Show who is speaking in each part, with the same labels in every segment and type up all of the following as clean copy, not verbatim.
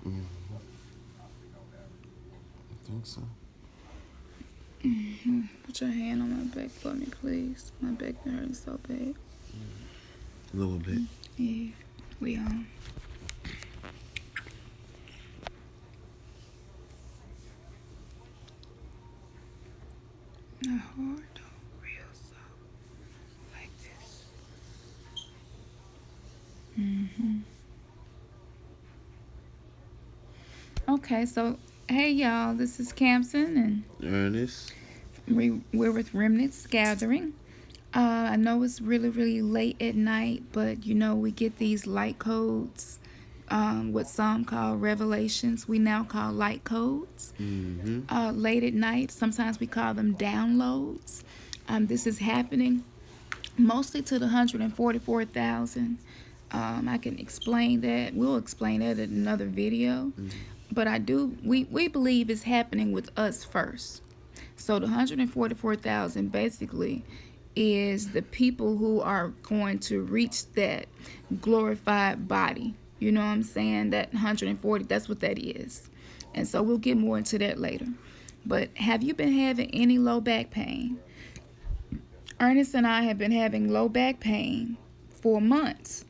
Speaker 1: Mm, I think so.
Speaker 2: Put your hand on my back for me, please. My back been hurting so bad.
Speaker 1: A little bit.
Speaker 2: Yeah, we on. Not hard though, real soft, like this. Okay, so hey y'all, this is Campson, and
Speaker 1: Ernest.
Speaker 2: we're with Remnants Gathering. I know it's really, really late at night, but we get these light codes, what some call revelations, we now call light codes.
Speaker 1: Mm-hmm.
Speaker 2: Late at night, sometimes we call them downloads. This is happening mostly to the 144,000. I can explain that. We'll explain that in another video.
Speaker 1: Mm-hmm.
Speaker 2: But we believe it's happening with us first. So the 144,000 basically is the people who are going to reach that glorified body. You know what I'm saying? That 140, that's what that is. And so we'll get more into that later. But have you been having any low back pain? Ernest and I have been having low back pain for months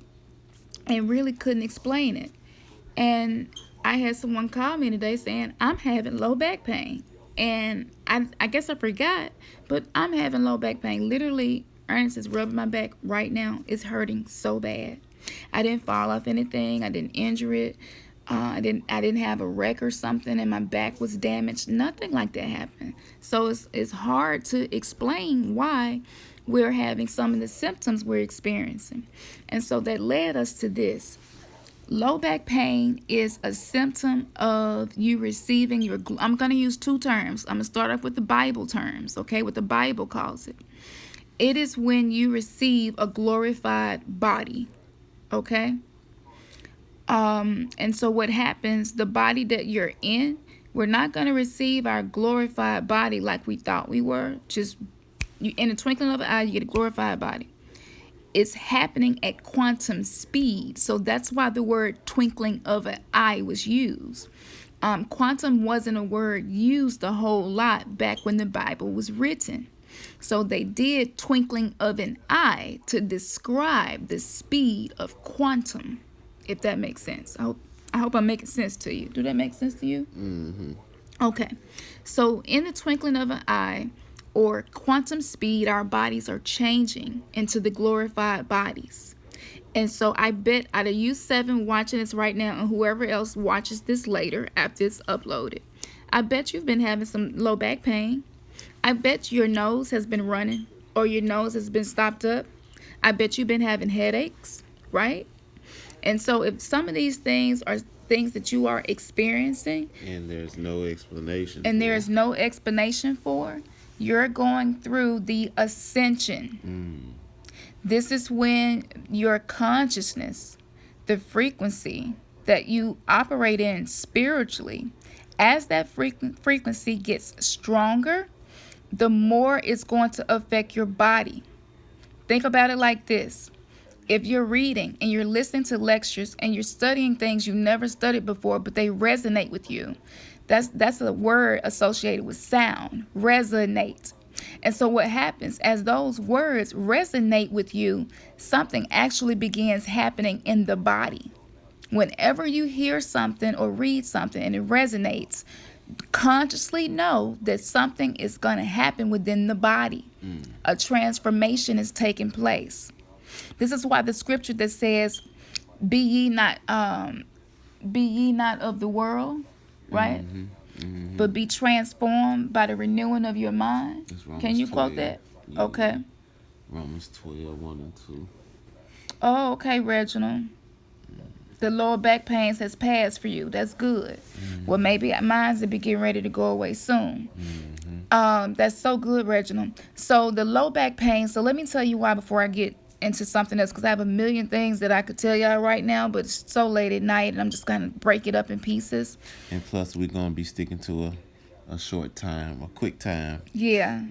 Speaker 2: and really couldn't explain it. And I had someone call me today saying, I'm having low back pain. And I guess I forgot, but I'm having low back pain. Literally, Ernest is rubbing my back right now. It's hurting so bad. I didn't fall off anything. I didn't injure it. I didn't have a wreck or something, and my back was damaged. Nothing like that happened. So it's hard to explain why we're having some of the symptoms we're experiencing. And so that led us to this. Low back pain is a symptom of you receiving your... I'm going to use two terms. I'm going to start off with the Bible terms, okay? What the Bible calls it. It is when you receive a glorified body, okay? And so what happens, the body that you're in, we're not going to receive our glorified body like we thought we were. Just in the twinkling of an eye, you get a glorified body. It's happening at quantum speed. So that's why the word twinkling of an eye was used. Quantum wasn't a word used a whole lot back when the Bible was written. So they did twinkling of an eye to describe the speed of quantum, if that makes sense. I hope I'm making sense to you. Do that make sense to you?
Speaker 1: Mm-hmm.
Speaker 2: Okay. So in the twinkling of an eye, or quantum speed, our bodies are changing into the glorified bodies. And so I bet out of you 7 watching this right now, and whoever else watches this later after it's uploaded, I bet you've been having some low back pain. I bet your nose has been running, or your nose has been stopped up. I bet you've been having headaches, right? And so if some of these things are things that you are experiencing,
Speaker 1: and there's no explanation
Speaker 2: for, you're going through the ascension. This is when your consciousness, the frequency that you operate in spiritually, as that frequency gets stronger, the more it's going to affect your body. Think about it like this. If you're reading and you're listening to lectures and you're studying things you never studied before, but they resonate with you, that's a word associated with sound, resonate. And so what happens, as those words resonate with you, something actually begins happening in the body. Whenever you hear something or read something and it resonates, consciously know that something is going to happen within the body. A transformation is taking place. This is why the scripture that says, be ye not of the world, right?
Speaker 1: Mm-hmm. Mm-hmm.
Speaker 2: But be transformed by the renewing of your mind. Can you
Speaker 1: 12.
Speaker 2: quote that?
Speaker 1: Yeah.
Speaker 2: Okay.
Speaker 1: Romans 12, 1 and 2.
Speaker 2: Oh, okay, Reginald. The lower back pains has passed for you. That's good. Well, maybe mine's will be getting ready to go away soon. That's so good, Reginald. So the low back pain. So let me tell you why before I get into something else, because I have a million things that I could tell y'all right now, but it's so late at night and I'm just going to break it up in pieces.
Speaker 1: And plus, we're going to be sticking to a short time, a quick time.
Speaker 2: Yeah.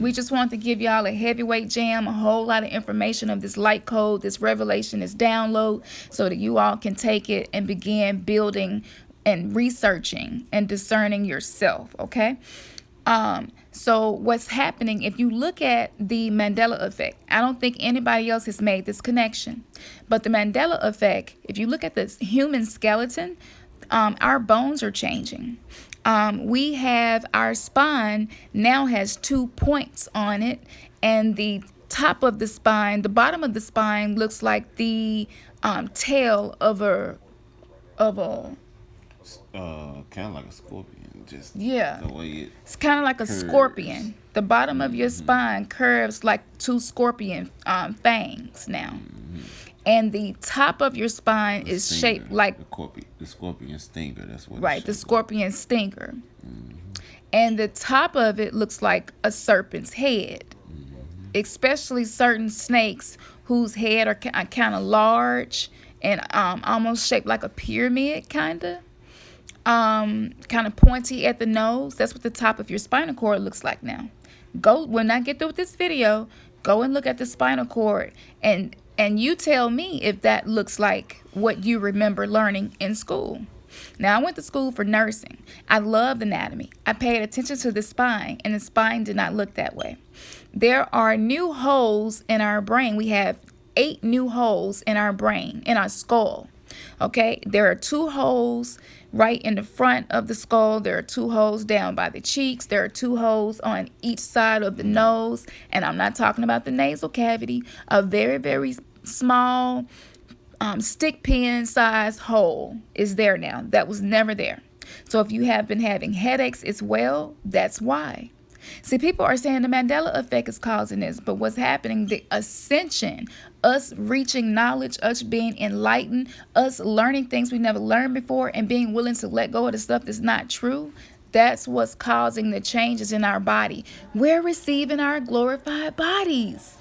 Speaker 2: We just want to give y'all a heavyweight jam, a whole lot of information of this light code, this revelation, this download, so that you all can take it and begin building and researching and discerning yourself, okay? So what's happening, if you look at the Mandela effect, I don't think anybody else has made this connection, but the Mandela effect, if you look at the human skeleton, our bones are changing. We have our spine now has 2 points on it, and the top of the spine, the bottom of the spine looks like the tail of a
Speaker 1: kind of like a scorpion. Just
Speaker 2: yeah.
Speaker 1: the way
Speaker 2: It's kind of like a
Speaker 1: curves.
Speaker 2: scorpion. The bottom of your spine curves like 2 scorpion fangs now. And the top of your spine is
Speaker 1: stinger,
Speaker 2: shaped like
Speaker 1: the scorpion stinger. That's what.
Speaker 2: right, the scorpion stinger. And the top of it looks like a serpent's head. Especially certain snakes whose head are kind of large and almost shaped like a pyramid, kind of pointy at the nose. That's what the top of your spinal cord looks like now. Go, when I get through with this video, go and look at the spinal cord, and you tell me if that looks like what you remember learning in school. Now, I went to school for nursing. I loved anatomy. I paid attention to the spine, and the spine did not look that way. There are new holes in our brain. We have 8 new holes in our brain, in our skull. Okay, there are 2 holes right in the front of the skull. There are 2 holes down by the cheeks. There are 2 holes on each side of the nose. And I'm not talking about the nasal cavity. A very, very small stick pin size hole is there now. That was never there. So if you have been having headaches as well, that's why. See, people are saying the Mandela effect is causing this, but what's happening, the ascension, us reaching knowledge, us being enlightened, us learning things we never learned before, and being willing to let go of the stuff that's not true, that's what's causing the changes in our body. We're receiving our glorified bodies.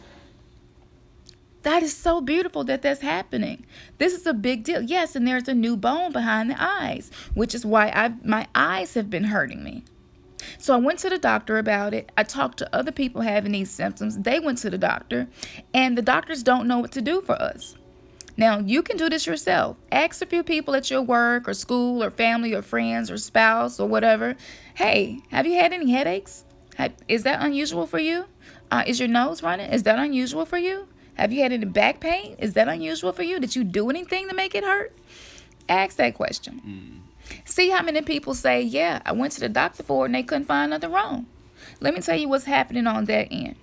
Speaker 2: That is so beautiful that that's happening. This is a big deal. Yes, and there's a new bone behind the eyes, which is why my eyes have been hurting me. So I went to the doctor about it. I talked to other people having these symptoms. They went to the doctor, and the doctors don't know what to do for us. Now, you can do this yourself. Ask a few people at your work or school or family or friends or spouse or whatever. Hey, have you had any headaches? Is that unusual for you? Is your nose running? Is that unusual for you? Have you had any back pain? Is that unusual for you? Did you do anything to make it hurt? Ask that question. See how many people say, yeah, I went to the doctor for it and they couldn't find nothing wrong. Let me tell you what's happening on that end.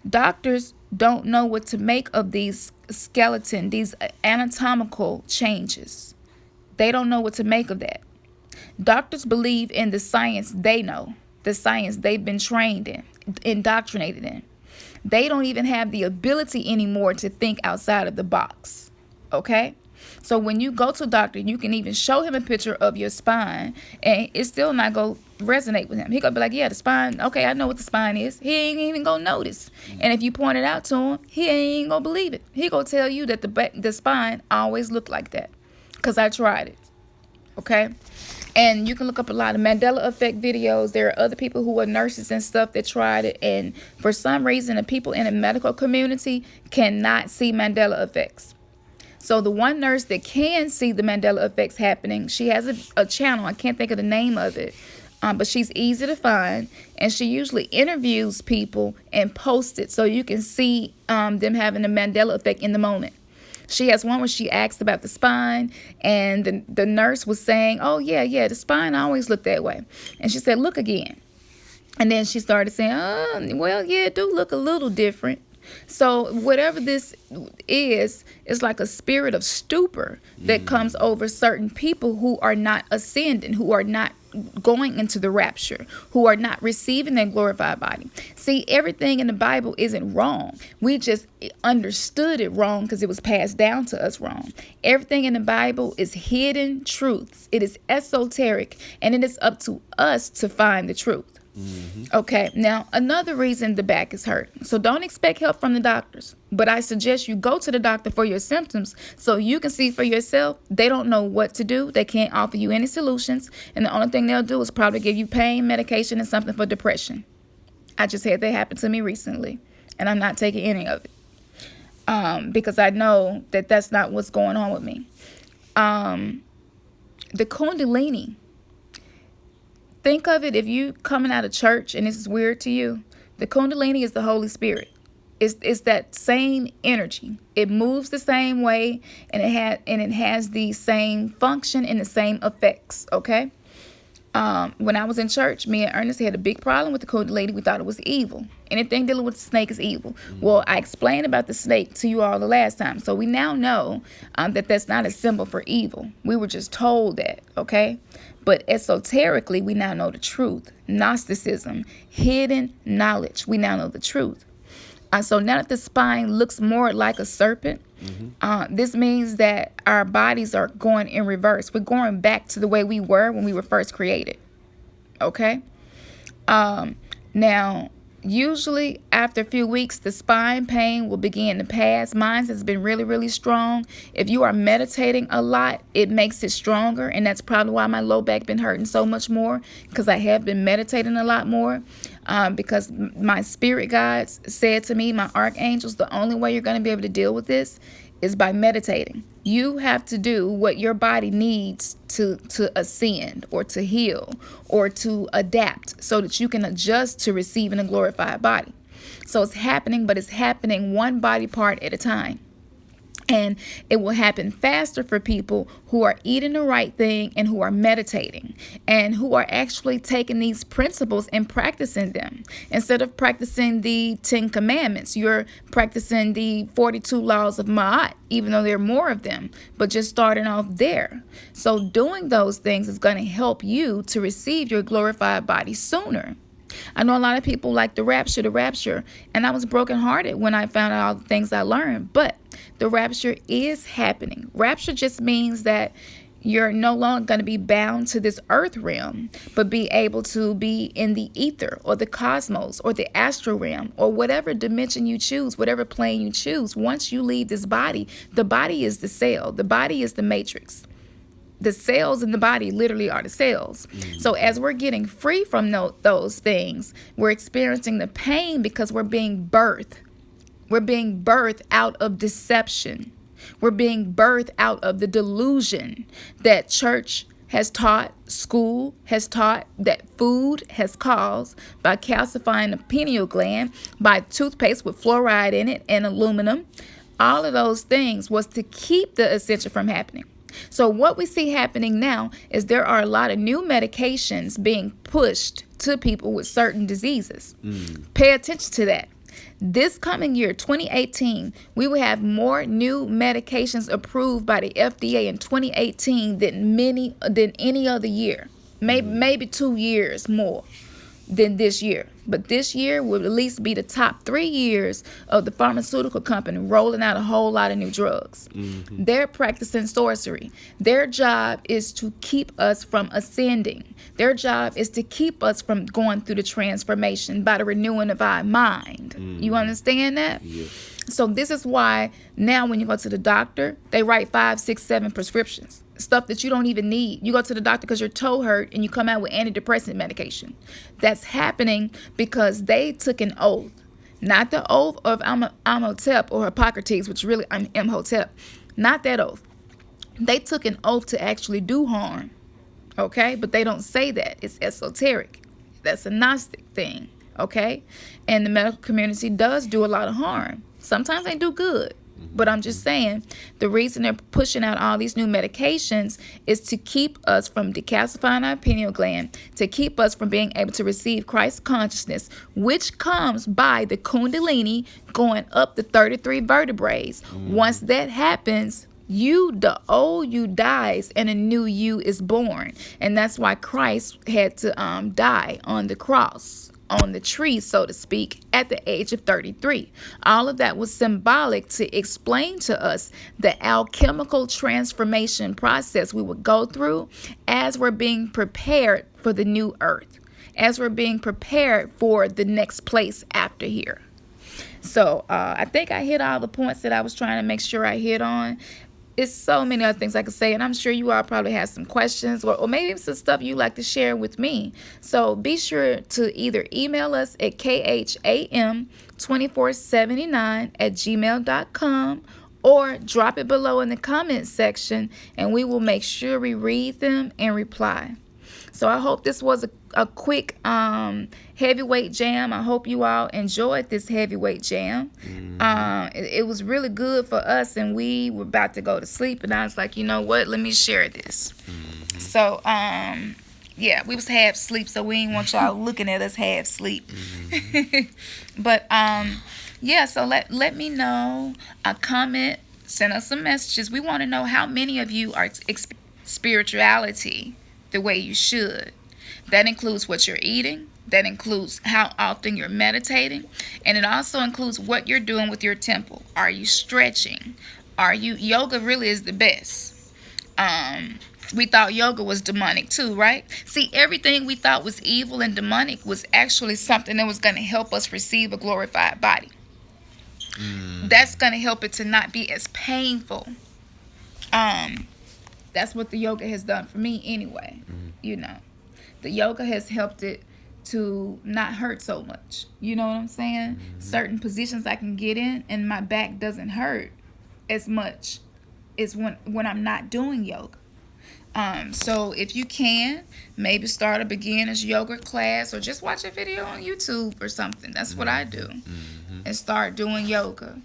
Speaker 2: Doctors don't know what to make of these these anatomical changes. They don't know what to make of that. Doctors believe in the science they know, the science they've been trained in, indoctrinated in. They don't even have the ability anymore to think outside of the box. Okay? So when you go to a doctor, you can even show him a picture of your spine, and it's still not going to resonate with him. He going to be like, yeah, the spine, okay, I know what the spine is. He ain't even going to notice. And if you point it out to him, he ain't going to believe it. He going to tell you that the spine always looked like that because I tried it. Okay? And you can look up a lot of Mandela effect videos. There are other people who are nurses and stuff that tried it. And for some reason, the people in the medical community cannot see Mandela effects. So the one nurse that can see the Mandela effects happening, she has a channel. I can't think of the name of it. But she's easy to find. And she usually interviews people and posts it so you can see them having the Mandela effect in the moment. She has one where she asked about the spine, and the nurse was saying, oh, yeah, the spine always looked that way. And she said, look again. And then she started saying, oh, well, yeah, it do look a little different. So whatever this is like a spirit of stupor that comes over certain people who are not ascending, who are not going into the rapture, who are not receiving their glorified body. See, everything in the Bible isn't wrong. We just understood it wrong because it was passed down to us wrong. Everything in the Bible is hidden truths. It is esoteric, and it is up to us to find the truth. Okay, now another reason the back is hurting. So don't expect help from the doctors. But I suggest you go to the doctor for your symptoms so you can see for yourself. They don't know what to do. They can't offer you any solutions. And the only thing they'll do is probably give you pain, medication, and something for depression. I just had that happen to me recently. And I'm not taking any of it. Because I know that that's not what's going on with me. The Kundalini, think of it, if you coming out of church and this is weird to you, the Kundalini is the Holy Spirit. It's that same energy. It moves the same way, and it has the same function and the same effects. Okay. When I was in church, me and Ernest had a big problem with the Kundalini. We thought it was evil. Anything dealing with the snake is evil. Well, I explained about the snake to you all the last time. So we now know that that's not a symbol for evil. We were just told that, okay? But esoterically, we now know the truth. Gnosticism, hidden knowledge. We now know the truth. So now that the spine looks more like a serpent, this means that our bodies are going in reverse. We're going back to the way we were when we were first created. Okay? Now, usually after a few weeks, the spine pain will begin to pass. Mine has been really, really strong. If you are meditating a lot, it makes it stronger. And that's probably why my low back been hurting so much more, because I have been meditating a lot more. Because my spirit guides said to me, my archangels, the only way you're going to be able to deal with this is by meditating. You have to do what your body needs to ascend or to heal or to adapt so that you can adjust to receiving a glorified body. So it's happening, but it's happening one body part at a time. And it will happen faster for people who are eating the right thing and who are meditating and who are actually taking these principles and practicing them. Instead of practicing the 10 commandments, you're practicing the 42 laws of Ma'at, even though there are more of them, but just starting off there. So doing those things is going to help you to receive your glorified body sooner. I know a lot of people like the rapture, and I was brokenhearted when I found out all the things I learned, but the rapture is happening. Rapture just means that you're no longer going to be bound to this earth realm, but be able to be in the ether or the cosmos or the astral realm or whatever dimension you choose, whatever plane you choose. Once you leave this body, the body is the cell. The body is the matrix. The cells in the body literally are the cells. So as we're getting free from those things, we're experiencing the pain because we're being birthed. We're being birthed out of deception. We're being birthed out of the delusion that church has taught, school has taught, that food has caused by calcifying the pineal gland, by toothpaste with fluoride in it and aluminum. All of those things was to keep the Ascension from happening. So what we see happening now is there are a lot of new medications being pushed to people with certain diseases. Pay attention to that. This coming year, 2018, we will have more new medications approved by the FDA in 2018 than any other year. Maybe 2 years more than this year. But this year will at least be the top 3 years of the pharmaceutical company rolling out a whole lot of new drugs. They're practicing sorcery. Their job is to keep us from ascending. Their job is to keep us from going through the transformation by the renewing of our mind. You understand that?
Speaker 1: Yeah.
Speaker 2: So this is why now when you go to the doctor, they write 5, 6, 7 prescriptions. Stuff that you don't even need. You go to the doctor because your toe hurt and you come out with antidepressant medication. That's happening because they took an oath. Not the oath of Amhotep or Hippocrates, which really I'm Imhotep. Not that oath. They took an oath to actually do harm. Okay? But they don't say that. It's esoteric. That's a Gnostic thing. Okay? And the medical community does do a lot of harm. Sometimes they do good. But I'm just saying, the reason they're pushing out all these new medications is to keep us from decalcifying our pineal gland, to keep us from being able to receive Christ consciousness, which comes by the Kundalini going up the 33 vertebrae. Once that happens, the old you dies and a new you is born. And that's why Christ had to die on the cross, on the tree, so to speak, at the age of 33. All of that was symbolic to explain to us the alchemical transformation process we would go through as we're being prepared for the new earth, as we're being prepared for the next place after here. So I think I hit all the points that I was trying to make sure I hit on. It's so many other things I could say, and I'm sure you all probably have some questions or maybe some stuff you'd like to share with me. So be sure to either email us at kham2479@gmail.com or drop it below in the comment section, and we will make sure we read them and reply. So I hope this was a quick heavyweight jam. I hope you all enjoyed this heavyweight jam. It was really good for us, and we were about to go to sleep, and I was like, you know what, let me share this. So yeah, we was half asleep, so we didn't want y'all looking at us half asleep. But yeah, so let me know, a comment, send us some messages. We want to know how many of you are experiencing spirituality the way you should. That includes what you're eating. That includes how often you're meditating. And it also includes what you're doing with your temple. Are you stretching? Yoga really is the best. We thought yoga was demonic too, right? See, everything we thought was evil and demonic was actually something that was going to help us receive a glorified body. That's going to help it to not be as painful. That's what the yoga has done for me anyway. You know, the yoga has helped it to not hurt so much. You know what I'm saying? Certain positions I can get in and my back doesn't hurt as much as when I'm not doing yoga. So if you can, maybe start a beginner's yoga class or just watch a video on YouTube or something. That's what I do. And start doing yoga.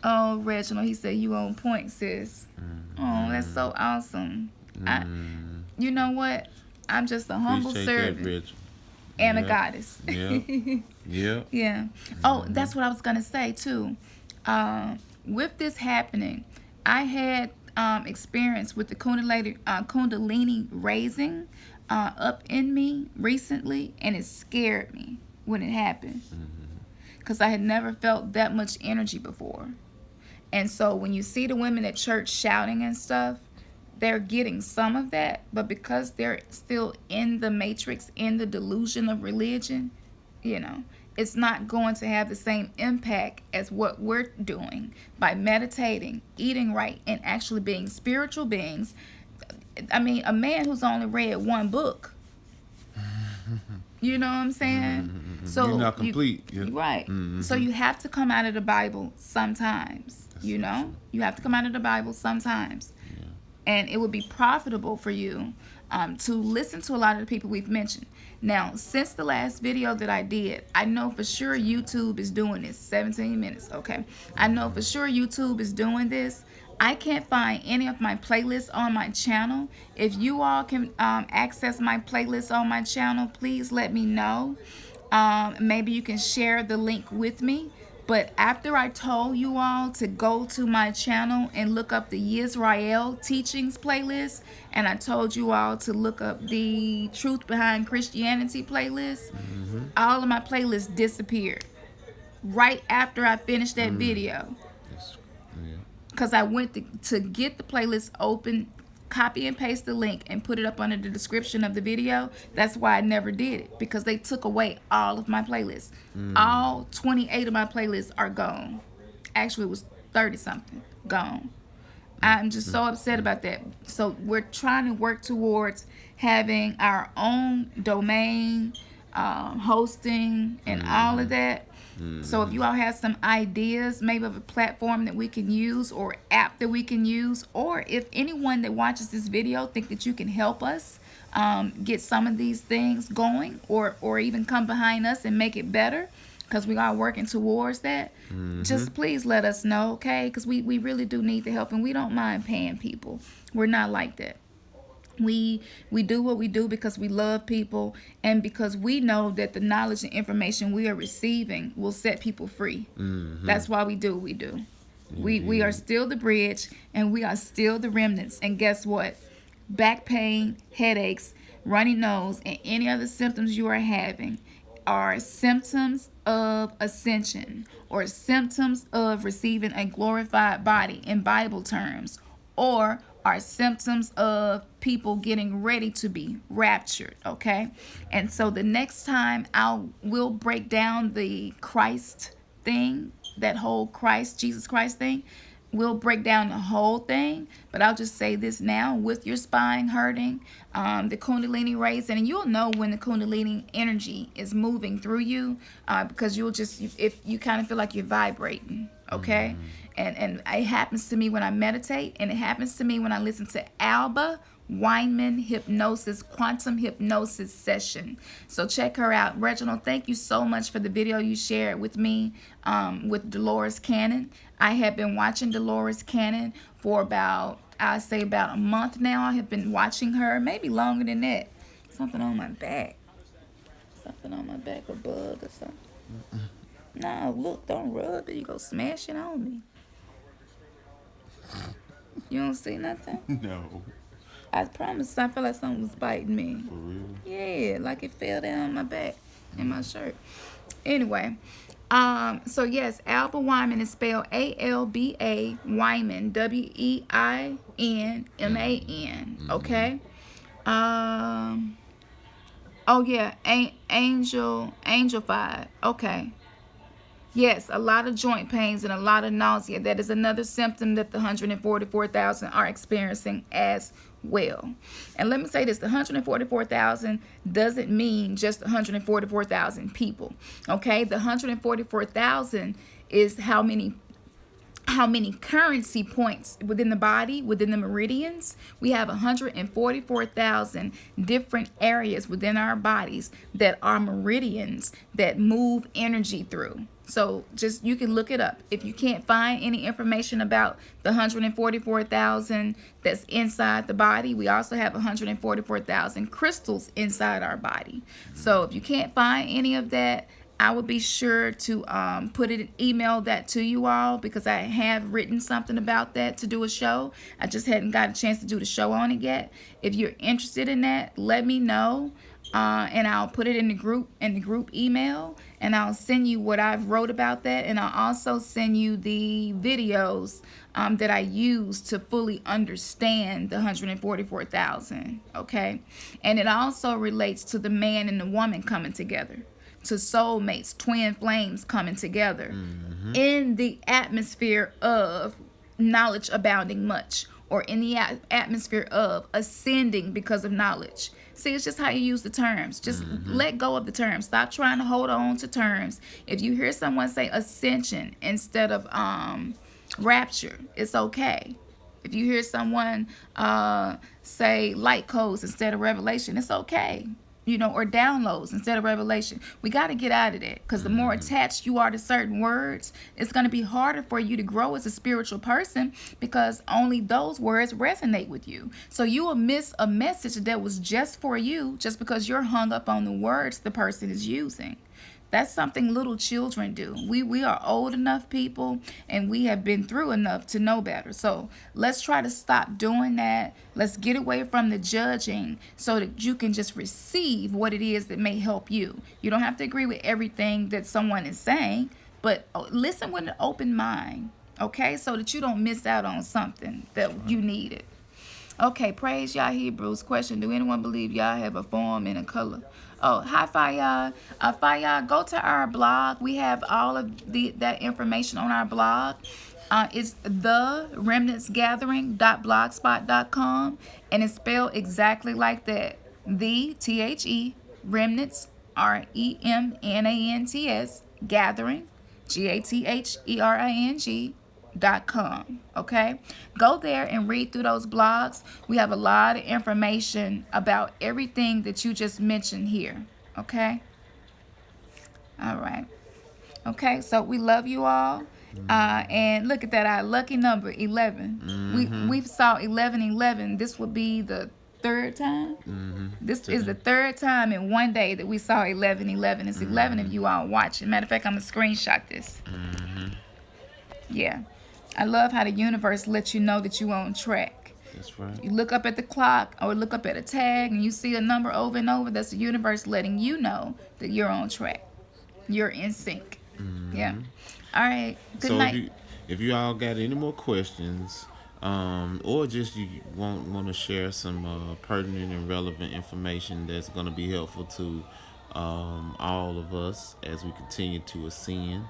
Speaker 2: Oh, Reginald, he said you on point, sis. Oh, that's so awesome. You know what? I'm just a humble servant and a goddess. Yeah. Oh, that's what I was gonna say too. With this happening, I had experience with the Kundalini raising up in me recently, and it scared me when it happened because I had never felt that much energy before. And so when you see the women at church shouting and stuff, they're getting some of that, but because they're still in the matrix, in the delusion of religion, you know, it's not going to have the same impact as what we're doing by meditating, eating right, and actually being spiritual beings. I mean, a man who's only read one book. You know what I'm saying? So
Speaker 1: you're not complete.
Speaker 2: Right. So you have to come out of the Bible sometimes. That's you know? You have to come out of the Bible sometimes. And it would be profitable for you to listen to a lot of the people we've mentioned. Now, since the last video that I did, I know for sure YouTube is doing this. 17 minutes, okay. I know for sure YouTube is doing this. I can't find any of my playlists on my channel. If you all can access my playlist on my channel, please let me know. Maybe you can share the link with me. But after I told you all to go to my channel and look up the Yisrael Teachings playlist, and I told you all to look up the Truth Behind Christianity playlist, all of my playlists disappeared right after I finished that video. Because I went to get the playlist open, copy and paste the link, and put it up under the description of the video. That's why I never did it, because they took away all of my playlists. All 28 of my playlists are gone. Actually, it was 30 something gone. I'm just so upset about that. So we're trying to work towards having our own domain, hosting, and all of that. So if you all have some ideas, maybe of a platform that we can use or app that we can use, or if anyone that watches this video think that you can help us get some of these things going, or even come behind us and make it better, because we are working towards that, just please let us know, okay? Because we really do need the help, and we don't mind paying people. We're not like that. We do what we do because we love people, and because we know that the knowledge and information we are receiving will set people free. That's why we do what we do. We are still the bridge, and we are still the remnants. And guess what? Back pain, headaches, runny nose, and any other symptoms you are having are symptoms of ascension, or symptoms of receiving a glorified body in Bible terms, or are symptoms of people getting ready to be raptured, okay? And so the next time we'll break down the Christ thing, that whole Jesus Christ thing. we'll break down the whole thing, but I'll just say this now: with your spine hurting, the Kundalini raising, and you'll know when the Kundalini energy is moving through you, because you'll just, if you kind of feel like you're vibrating, okay? And it happens to me when I meditate, and it happens to me when I listen to Alba Weinman hypnosis, quantum hypnosis session. So check her out. Reginald, thank you so much for the video you shared with me, with Dolores Cannon. I have been watching Dolores Cannon for about, I'd say about a month now. I have been watching her, maybe longer than that. Something on my back. Something on my back, a bug or something. No, look, don't rub it. You go smash it on me. You don't see nothing?
Speaker 1: No.
Speaker 2: I promise, I feel like something was biting me.
Speaker 1: For real?
Speaker 2: Yeah, like it fell down my back in my shirt. Anyway, so yes, Alba Wyman is spelled Alba Wyman, Weinman. Okay. Oh yeah, Angel 5. Okay. Yes, a lot of joint pains and a lot of nausea. That is another symptom that the 144,000 are experiencing as well. And let me say this, the 144,000 doesn't mean just 144,000 people. Okay, the 144,000 is how many currency points within the body, within the meridians. We have 144,000 different areas within our bodies that are meridians that move energy through. So just, you can look it up. If you can't find any information about the 144,000 that's inside the body, we also have 144,000 crystals inside our body. So if you can't find any of that, I would be sure to email that to you all, because I have written something about that to do a show. I just hadn't got a chance to do the show on it yet. If you're interested in that, let me know, and I'll put it in the group email, and I'll send you what I've wrote about that, and I'll also send you the videos that I use to fully understand the 144,000. Okay, and it also relates to the man and the woman coming together, to soulmates, twin flames coming together in the atmosphere of knowledge abounding much, or in the atmosphere of ascending because of knowledge. See, it's just how you use the terms. Just let go of the terms. Stop trying to hold on to terms. If you hear someone say ascension instead of rapture, it's okay. If you hear someone say light codes instead of revelation, it's okay. You know, or downloads instead of revelation. We got to get out of that, because the more attached you are to certain words, it's going to be harder for you to grow as a spiritual person, because only those words resonate with you. So you will miss a message that was just for you, just because you're hung up on the words the person is using. That's something little children do. We are old enough people, and we have been through enough to know better. So let's try to stop doing that. Let's get away from the judging, so that you can just receive what it is that may help you. You don't have to agree with everything that someone is saying, but listen with an open mind, okay? So that you don't miss out on something that you needed. Okay, praise Yah Hebrews. Question: do anyone believe Yah have a form and a color? Oh, hi, Fayad. Fayad, go to our blog. We have all of that information on our blog. It's theremnantsgathering.blogspot.com, and it's spelled exactly like that. The remnants, REMNANTS, gathering, GATHERING.com. Okay, go there and read through those blogs. We have a lot of information about everything that you just mentioned here. Okay, all right. Okay, so we love you all. And look at that, our lucky number 11. We saw 1111. This would be the third time. This is the third time in one day that we saw 1111. It's 11 of you all watching. Matter of fact, I'm gonna screenshot this. Yeah, I love how the universe lets you know that you're on track.
Speaker 1: That's right.
Speaker 2: You look up at the clock or look up at a tag and you see a number over and over. That's the universe letting you know that you're on track. You're in sync. Yeah. All right. Good night.
Speaker 1: If you all got any more questions, or just you want to share some pertinent and relevant information that's going to be helpful to all of us as we continue to ascend,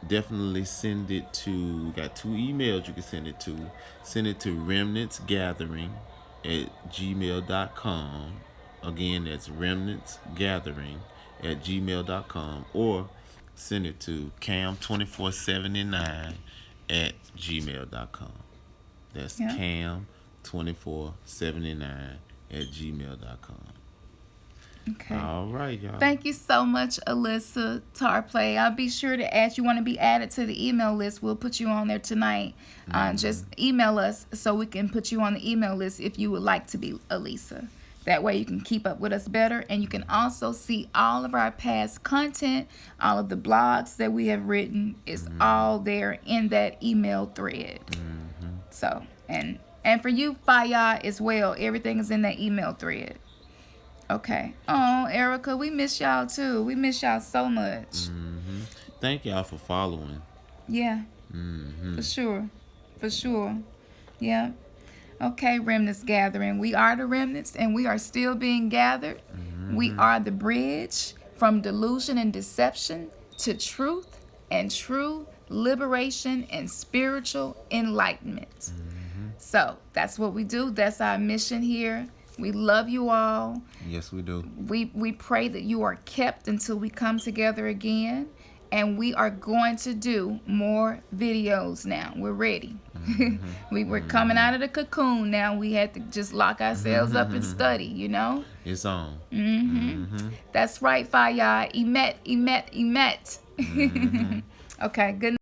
Speaker 1: definitely send it to. We got 2 emails you can send it to. Send it to remnantsgathering@gmail.com. Again, that's remnantsgathering@gmail.com, or send it to cam2479@gmail.com. That's
Speaker 2: Yeah.
Speaker 1: cam2479@gmail.com.
Speaker 2: Okay.
Speaker 1: All right, y'all.
Speaker 2: Thank you so much, Alyssa Tarplay. I'll be sure to add you want to be added to the email list. We'll put you on there tonight. Just email us so we can put you on the email list if you would like to be Elisa. That way you can keep up with us better, and you can also see all of our past content, all of the blogs that we have written is all there in that email thread. So, and for you, Faya, as well, everything is in that email thread. Okay. Oh, Erica, we miss y'all too. We miss y'all so much.
Speaker 1: Thank y'all for following.
Speaker 2: Yeah. For sure. For sure. Yeah. Okay, Remnants Gathering. We are the remnants, and we are still being gathered. We are the bridge from delusion and deception to truth and true liberation and spiritual enlightenment. So that's what we do. That's our mission here. We love you all.
Speaker 1: Yes, we do.
Speaker 2: We pray that you are kept until we come together again. And we are going to do more videos now. We're ready. We're coming out of the cocoon now. We had to just lock ourselves up and study, you know?
Speaker 1: It's on.
Speaker 2: That's right, Faya. Emet. Okay, good night.